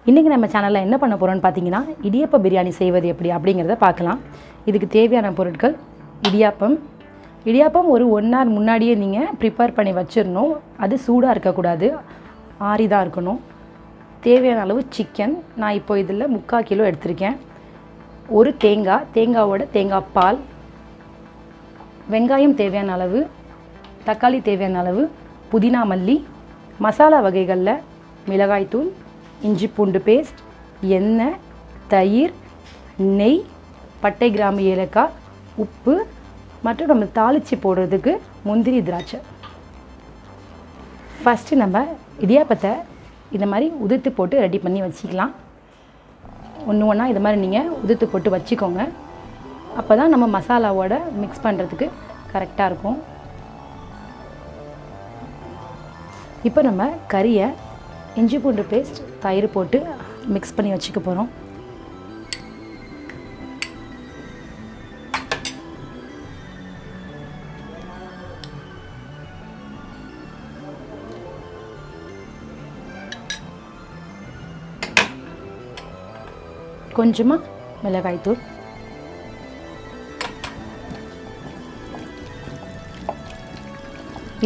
இன்றைக்கி நம்ம சேனலில் என்ன பண்ண போகிறோம்னு பார்த்தீங்கன்னா இடியப்ப பிரியாணி செய்வது எப்படி அப்படிங்கிறத பார்க்கலாம். இதுக்கு தேவையான பொருட்கள் இடியாப்பம் ஒரு 1 hour முன்னாடியே நீங்கள் ப்ரிப்பேர் பண்ணி வச்சிடணும். அது சூடாக இருக்கக்கூடாது, ஆறி தான் இருக்கணும். தேவையான அளவு சிக்கன், நான் இப்போ இதில் 3/4 கிலோ எடுத்திருக்கேன். ஒரு தேங்காவோட தேங்காய் பால், வெங்காயம் தேவையான அளவு, தக்காளி தேவையான அளவு, புதினா மல்லி, மசாலா வகைகளில் மிளகாய்த்தூள், இஞ்சி பூண்டு பேஸ்ட், எண்ணெய், தயிர், நெய், பட்டை கிராம்பு ஏலக்காய், உப்பு மற்றும் நம்ம தாளித்து போடுறதுக்கு முந்திரி திராட்சை. ஃபஸ்ட்டு நம்ம இடியாப்பத்தை இந்த மாதிரி உதிர்த்து போட்டு ரெடி பண்ணி வச்சுக்கலாம். ஒன்று ஒன்றா இது மாதிரி நீங்கள் உதிர்த்து போட்டு வச்சுக்கோங்க. அப்போ தான் நம்ம மசாலாவோட மிக்ஸ் பண்ணுறதுக்கு கரெக்டாக இருக்கும். இப்போ நம்ம கறியை இஞ்சி பூண்டு பேஸ்ட், தயிர் போட்டு மிக்ஸ் பண்ணி வச்சுக்க போகிறோம். கொஞ்சமாக மிளகாய்த்தூள்,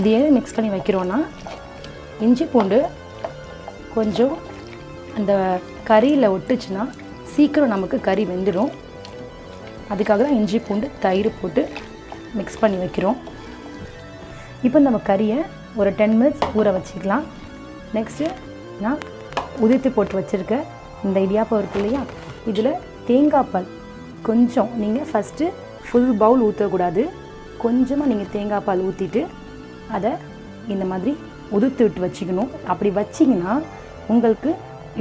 இது ஏன் மிக்ஸ் பண்ணி வைக்கிறோன்னா இஞ்சி பூண்டு கொஞ்சம் அந்த கறியில் ஒட்டுச்சுன்னா சீக்கிரம் நமக்கு கறி வெந்துடும். அதுக்காக தான் இஞ்சி பூண்டு தயிர் போட்டு மிக்ஸ் பண்ணி வைக்கிறோம். இப்போ நம்ம கறியை ஒரு 10 minutes ஊற வச்சுக்கலாம். நெக்ஸ்ட்டு நான் உதிர்த்து போட்டு வச்சுருக்க இந்த இடியாப்பம் இருக்கு இல்லையா, இதில் தேங்காய் பால் கொஞ்சம் நீங்கள் ஃபஸ்ட்டு ஃபுல் பவுல் ஊற்றக்கூடாது. கொஞ்சமாக நீங்கள் தேங்காய் பால் ஊற்றிட்டு அதை இந்த மாதிரி உதிர்த்து விட்டு வச்சுக்கணும். அப்படி வச்சிங்கன்னா உங்களுக்கு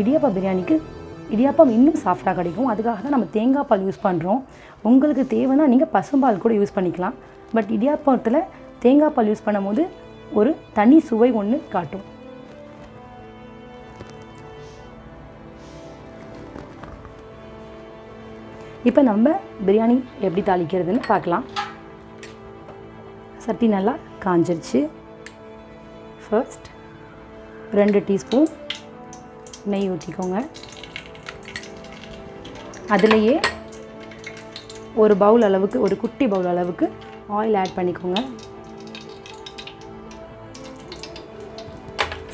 இடியாப்பா பிரியாணிக்கு இடியாப்பம் இன்னும் சாஃப்டாக கிடைக்கும். அதுக்காக தான் நம்ம தேங்காய் பால் யூஸ் பண்ணுறோம். உங்களுக்கு தேவைன்னா நீங்கள் பசும்பால் கூட யூஸ் பண்ணிக்கலாம். பட் இடியாப்பத்தில் தேங்காய் பால் யூஸ் பண்ணும்போது ஒரு தனி சுவை ஒன்று காட்டும். இப்போ நம்ம பிரியாணி எப்படி தாளிக்கிறதுன்னு பார்க்கலாம். சட்டி நல்லா காஞ்சிருச்சு. ஃபர்ஸ்ட் 2 டீஸ்பூன் நெய் ஊற்றிக்கோங்க. அதுலேயே ஒரு பவுல் அளவுக்கு, ஒரு குட்டி பவுல் அளவுக்கு ஆயில் ஆட் பண்ணிக்கோங்க.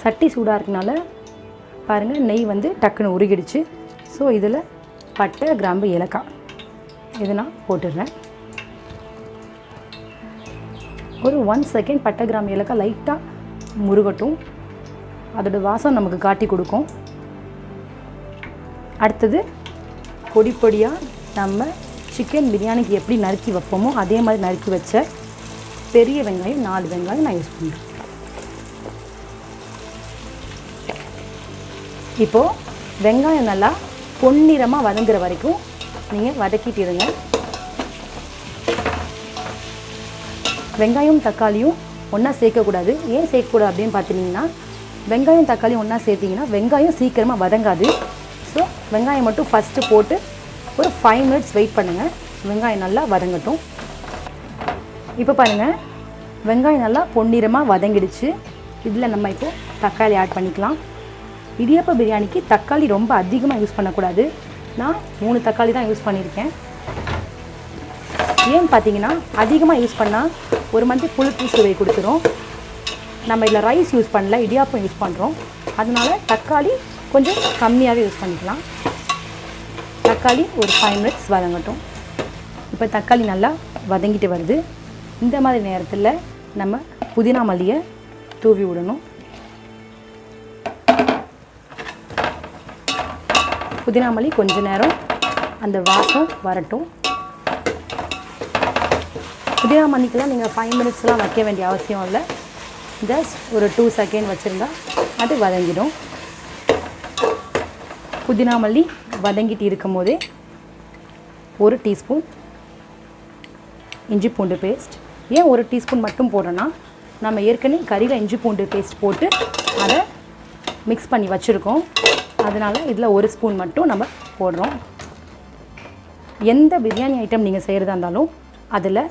சட்டி சூடாக இருக்கனால பாருங்கள், நெய் வந்து டக்குன்னு உருகிடுச்சு. ஸோ இதில் பட்டை கிராம்பு ஏலக்காய் இது நான் போட்டுடுறேன். ஒரு 1 செகண்ட் பட்டை கிராம்பு ஏலக்காய் லைட்டாக முருகட்டும், அதோட வாசம் நமக்கு காட்டி கொடுக்கும். அடுத்தது பொடி பொடியாக நம்ம சிக்கன் பிரியாணிக்கு எப்படி நறுக்கி வைப்போமோ அதே மாதிரி நறுக்கி வச்ச பெரிய வெங்காயம் 4 வெங்காயம் நான் யூஸ் பண்ணுறேன். இப்போது வெங்காயம் நல்லா பொன்னிறமாக வதங்குற வரைக்கும் நீங்கள் வதக்கிட்டு இருங்க. வெங்காயம் தக்காளியும் ஒன்றா சேர்க்கக்கூடாது. ஏன் சேர்க்கக்கூடாது அப்படின்னு பார்த்தீங்கன்னா, வெங்காயம் தக்காளி ஒன்றா சேர்த்திங்கன்னா வெங்காயம் சீக்கிரமாக வதங்காது. ஸோ வெங்காயம் மட்டும் ஃபஸ்ட்டு போட்டு ஒரு 5 minutes வெயிட் பண்ணுங்கள். வெங்காயம் நல்லா வதங்கட்டும். இப்போ பாருங்கள், வெங்காயம் நல்லா பொன்னிறமாக வதங்கிடுச்சு. இதில் நம்ம இப்போது தக்காளி ஆட் பண்ணிக்கலாம். இடியாப்ப பிரியாணிக்கு தக்காளி ரொம்ப அதிகமாக யூஸ் பண்ணக்கூடாது. நான் 3 தக்காளி தான் யூஸ் பண்ணியிருக்கேன். ஏன்னு பார்த்தீங்கன்னா, அதிகமாக யூஸ் பண்ணால் ஒரு மாதிரி புளிப்பு சுவை கொடுத்துரும். நம்ம இதில் ரைஸ் யூஸ் பண்ணல, இடியாப்பம் யூஸ் பண்ணுறோம். அதனால் தக்காளி கொஞ்சம் கம்மியாகவே யூஸ் பண்ணிக்கலாம். தக்காளி ஒரு 5 minutes வதங்கட்டும். இப்போ தக்காளி நல்லா வதங்கிட்டு வருது. இந்த மாதிரி நேரத்தில் நம்ம புதினா மல்லியை தூவி விடணும். புதினா மல்லி கொஞ்ச நேரம் அந்த வாசம் வரட்டும். புதினா மல்லிக்கெலாம் நீங்கள் 5 minutesலாம் வைக்க வேண்டிய அவசியம் இல்லை. ஜஸ்ட் ஒரு 2 செகண்ட் வச்சுருந்தா அது வதங்கிடும். புதினா மல்லி வதங்கிட்டு இருக்கும் போதே 1 டீஸ்பூன் இஞ்சி பூண்டு பேஸ்ட். ஏன் 1 டீஸ்பூன் மட்டும் போடுறோன்னா, நம்ம ஏற்கனவே கறியில் இஞ்சி பூண்டு பேஸ்ட் போட்டு அதை மிக்ஸ் பண்ணி வச்சுருக்கோம். அதனால் இதில் 1 ஸ்பூன் மட்டும் நம்ம போடுறோம். எந்த பிரியாணி ஐட்டம் நீங்கள் செய்கிறதா இருந்தாலும் அதில்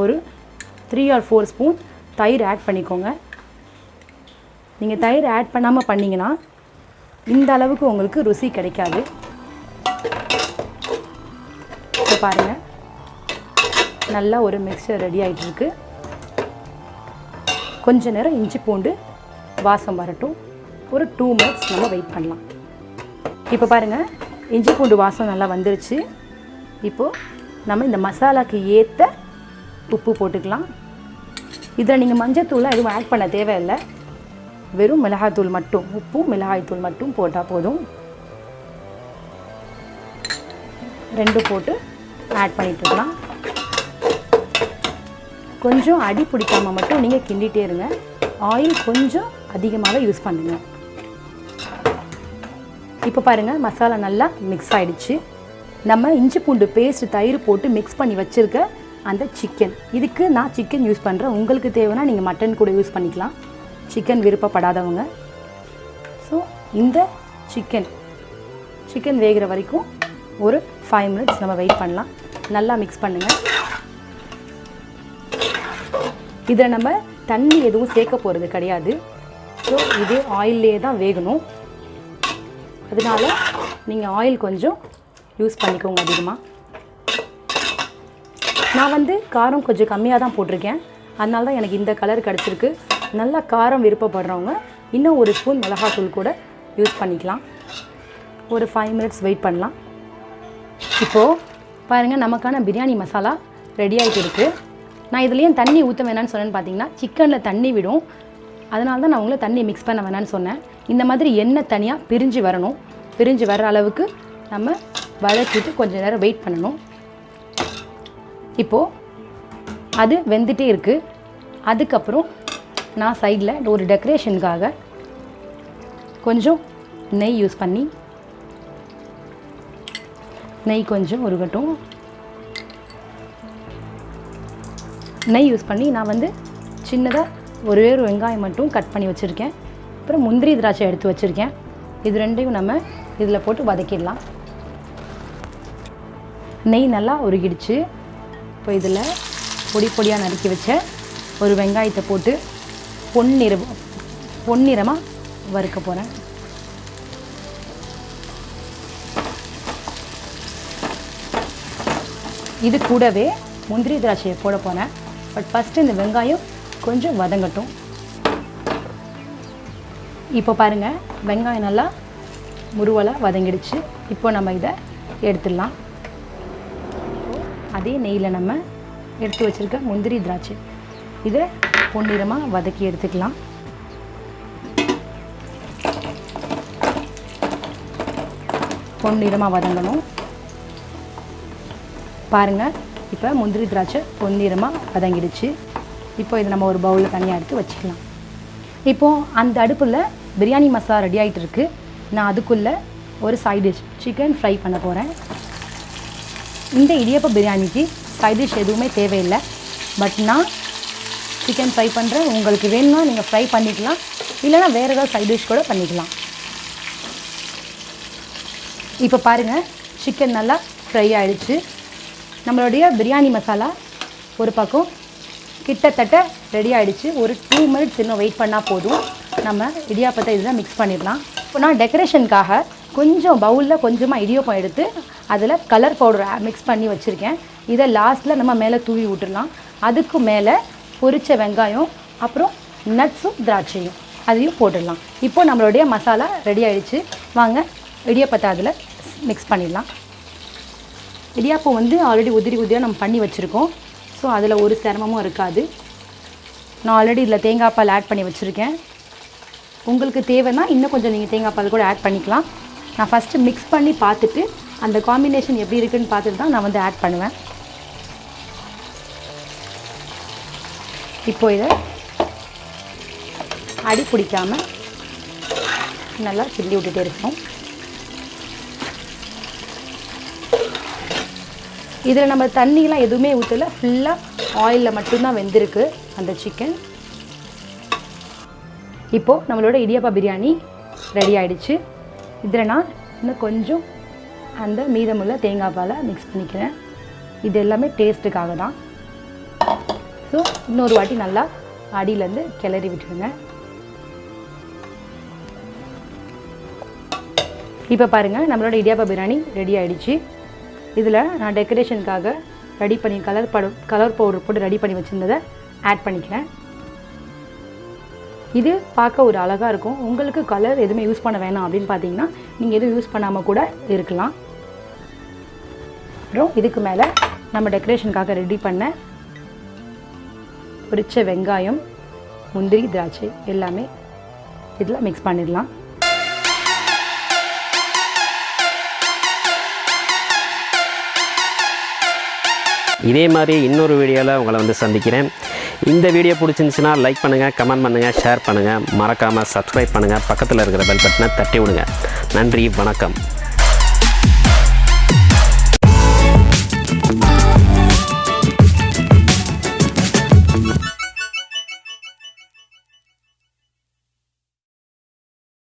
ஒரு 3 or 4 ஸ்பூன் தயிர் ஆட் பண்ணிக்கோங்க. நீங்கள் தயிர் ஆட் பண்ணாமல் பண்ணிங்கன்னா இந்த அளவுக்கு உங்களுக்கு ருசி கிடைக்காது. இப்போ பாருங்கள், நல்லா ஒரு மிக்சர் ரெடி ஆகிட்டுருக்கு. கொஞ்ச நேரம் இஞ்சி பூண்டு வாசம் வரட்டும். ஒரு 2 minutes நம்ம வெயிட் பண்ணலாம். இப்போ பாருங்கள், இஞ்சி பூண்டு வாசம் நல்லா வந்துருச்சு. இப்போது நம்ம இந்த மசாலாவுக்கு ஏற்ற உப்பு போட்டுக்கலாம். இதில் நீங்கள் மஞ்சத்தூளை எதுவும் ஆட் பண்ண தேவையில்லை. வெறும் மிளகாய்த்தூள் மட்டும், உப்பும் மிளகாய்த்தூள் மட்டும் போட்டால் போதும். 2 போட்டு ஆட் பண்ணிட்டுருக்கலாம். கொஞ்சம் அடி பிடிக்காமல் மட்டும் நீங்கள் கிண்டிகிட்டே இருங்க. ஆயில் கொஞ்சம் அதிகமாகவே யூஸ் பண்ணுங்க. இப்போ பாருங்கள், மசாலா நல்லா மிக்ஸ் ஆகிடுச்சு. நம்ம இஞ்சி பூண்டு பேஸ்ட், தயிர் போட்டு மிக்ஸ் பண்ணி வச்சுருக்க அந்த சிக்கன், இதுக்கு நான் சிக்கன் யூஸ் பண்ணுறேன். உங்களுக்கு தேவைன்னா நீங்கள் மட்டன் கூட யூஸ் பண்ணிக்கலாம், சிக்கன் விருப்பப்படாதவங்க. ஸோ இந்த சிக்கன் வேகிற வரைக்கும் ஒரு 5 minutes நம்ம வெயிட் பண்ணலாம். நல்லா மிக்ஸ் பண்ணுங்கள். இதில் நம்ம தண்ணி எதுவும் சேர்க்க போகிறது கிடையாது. ஸோ இது ஆயிலே தான் வேகணும். அதனால் நீங்கள் ஆயில் கொஞ்சம் யூஸ் பண்ணிக்கோங்க அதிகமாக. நான் காரம் கொஞ்சம் கம்மியாக தான் போட்டிருக்கேன். அதனால தான் எனக்கு இந்த கலர் கிடச்சிருக்கு. நல்லா காரம் விருப்பப்படுறவங்க இன்னும் ஒரு ஸ்பூன் மிளகாத்தூள் கூட யூஸ் பண்ணிக்கலாம். ஒரு 5 minutes வெயிட் பண்ணலாம். இப்போது பாருங்கள், நமக்கான பிரியாணி மசாலா ரெடி ஆகிட்டு இருக்குது. நான் இதுலேயும் தண்ணி ஊற்ற வேணான்னு சொன்னேன்னு பார்த்தீங்கன்னா, சிக்கனில் தண்ணி விடும். அதனால தான் நான் உங்களை தண்ணி மிக்ஸ் பண்ண வேணான்னு சொன்னேன். இந்த மாதிரி எண்ணெய் தனியாக பிரிஞ்சு வரணும். பிரிஞ்சு வர்ற அளவுக்கு நம்ம வதக்கிட்டு கொஞ்சம் நேரம் வெயிட் பண்ணணும். இப்போது அது வெந்துகிட்டே இருக்குது. அதுக்கப்புறம் நான் சைடில் ஒரு டெக்கரேஷனுக்காக கொஞ்சம் நெய் யூஸ் பண்ணி, நெய் கொஞ்சம் உருகட்டும். நெய் யூஸ் பண்ணி நான் சின்னதாக ஒரு வெங்காயம் மட்டும் கட் பண்ணி வச்சுருக்கேன். அப்புறம் முந்திரி திராட்சை எடுத்து வச்சுருக்கேன். இது ரெண்டையும் நம்ம இதில் போட்டு வதக்கிடலாம். நெய் நல்லா உருகிடுச்சு. இப்போ இதில் பொடி பொடியாக நறுக்கி வச்ச ஒரு வெங்காயத்தை போட்டு பொன்னிறமாக வறுக்க போகிறேன். இது கூடவே முந்திரி திராட்சையை போட போகிறேன். பட் ஃபஸ்ட்டு இந்த வெங்காயம் கொஞ்சம் வதங்கட்டும். இப்போ பாருங்கள், வெங்காயம் நல்லா முருவலாக வதங்கிடுச்சு. இப்போ நம்ம இதை எடுத்துடலாம். அதே நெய்யில் நம்ம எடுத்து வச்சுருக்க முந்திரி திராட்சை இதை பொன்னிறமாக வதக்கி எடுத்துக்கலாம். பொன்னிறமாக வதங்கணும். பாருங்கள், இப்போ முந்திரி திராட்சை பொன்னிறமாக வதங்கிடுச்சு. இப்போ இதை நம்ம ஒரு பவுலில் தனியாக எடுத்து வச்சுக்கலாம். இப்போது அந்த அடுப்பில் பிரியாணி மசாலா ரெடி ஆகிட்டு இருக்குது. நான் அதுக்குள்ளே ஒரு சைட் டிஷ் சிக்கன் ஃப்ரை பண்ண போகிறேன். இந்த இடியப்ப பிரியாணிக்கு சைட் டிஷ் எதுவுமே தேவையில்லை. பட் நான் சிக்கன் ஃப்ரை பண்ணுறேன். உங்களுக்கு வேணும்னா நீங்கள் ஃப்ரை பண்ணிக்கலாம், இல்லைனா வேறு ஏதாவது சைட் டிஷ் கூட பண்ணிக்கலாம். இப்போ பாருங்கள், சிக்கன் நல்லா ஃப்ரை ஆகிடுச்சு. நம்மளுடைய பிரியாணி மசாலா ஒரு பக்கம் கிட்டத்தட்ட ரெடி ஆகிடுச்சு. ஒரு 2 minutes இன்னும் வெயிட் பண்ணால் போதும். நம்ம இடியாப்பத்தை இதில் மிக்ஸ் பண்ணிடலாம். இப்போ நான் டெக்கரேஷனுக்காக கொஞ்சம் பவுலில் கொஞ்சமாக இடியாப்பம் எடுத்து அதில் கலர் பவுடர் மிக்ஸ் பண்ணி வச்சுருக்கேன். இதை லாஸ்ட்டில் நம்ம மேலே தூவி விட்டுடலாம். அதுக்கு மேலே பொரிச்ச வெங்காயம், அப்புறம் நட்ஸும் திராட்சையும் அதையும் போட்டுடலாம். இப்போ நம்மளுடைய மசாலா ரெடி ஆகிடுச்சு. வாங்க இடியாப்பத்தை அதில் மிக்ஸ் பண்ணிடலாம். இடியாப்பம் ஆல்ரெடி உதிரியாக நம்ம பண்ணி வச்சுருக்கோம். ஸோ அதில் ஒரு சிரமமும் இருக்காது. நான் ஆல்ரெடி இதில் தேங்காய் பால் ஆட் பண்ணி வச்சுருக்கேன். உங்களுக்கு தேவைன்னா இன்னும் கொஞ்சம் நீங்கள் தேங்காய் பால் கூட ஆட் பண்ணிக்கலாம். நான் ஃபஸ்ட்டு மிக்ஸ் பண்ணி பார்த்துட்டு அந்த காம்பினேஷன் எப்படி இருக்குதுன்னு பார்த்துட்டு தான் நான் ஆட் பண்ணுவேன். இப்போ இதை அடி பிடிக்காமல் நல்லா கிண்டி விட்டுட்டே இருக்கணும். இதில் நம்ம தண்ணியெலாம் எதுவுமே ஊற்றலை. ஃபுல்லாக ஆயிலில் மட்டும்தான் வெந்திருக்கு அந்த சிக்கன். இப்போது நம்மளோட இடியாப்பா பிரியாணி ரெடி ஆகிடுச்சு. இதில் நான் இன்னும் கொஞ்சம் அந்த மீதமுள்ள தேங்காய் பாலை மிக்ஸ் பண்ணிக்கிறேன். இது எல்லாமே டேஸ்ட்டுக்காக தான். ஸோ இன்னொரு வாட்டி நல்லா அடியிலேருந்து கிளறி விட்டுருங்க. இப்போ பாருங்கள் நம்மளோட இடியாப்பா பிரியாணி ரெடி ஆகிடுச்சு. இதில் நான் டெக்கரேஷனுக்காக ரெடி பண்ணி கலர் பவுடர் போட்டு ரெடி பண்ணி வச்சுருந்ததை ஆட் பண்ணிக்கிறேன். இது பார்க்க ஒரு அழகாக இருக்கும். உங்களுக்கு கலர் எதுவுமே யூஸ் பண்ண வேணாம் அப்படின்னு பார்த்தீங்கன்னா நீங்கள் எதுவும் யூஸ் பண்ணாமல் கூட இருக்கலாம். அப்புறம் இதுக்கு மேலே நம்ம டெக்கரேஷனுக்காக ரெடி பண்ண பொரிச்ச வெங்காயம், முந்திரி, திராட்சை எல்லாமே இதில் மிக்ஸ் பண்ணிடலாம். இதே மாதிரி இன்னொரு வீடியோவில் உங்களை சந்திக்கிறேன். இந்த வீடியோ பிடிச்சிருந்துச்சுன்னா லைக் பண்ணுங்கள், கமெண்ட் பண்ணுங்கள், ஷேர் பண்ணுங்கள், மறக்காமல் சப்ஸ்கிரைப் பண்ணுங்கள், பக்கத்தில் இருக்கிற பெல் பட்டனை தட்டி விடுங்க. நன்றி, வணக்கம்.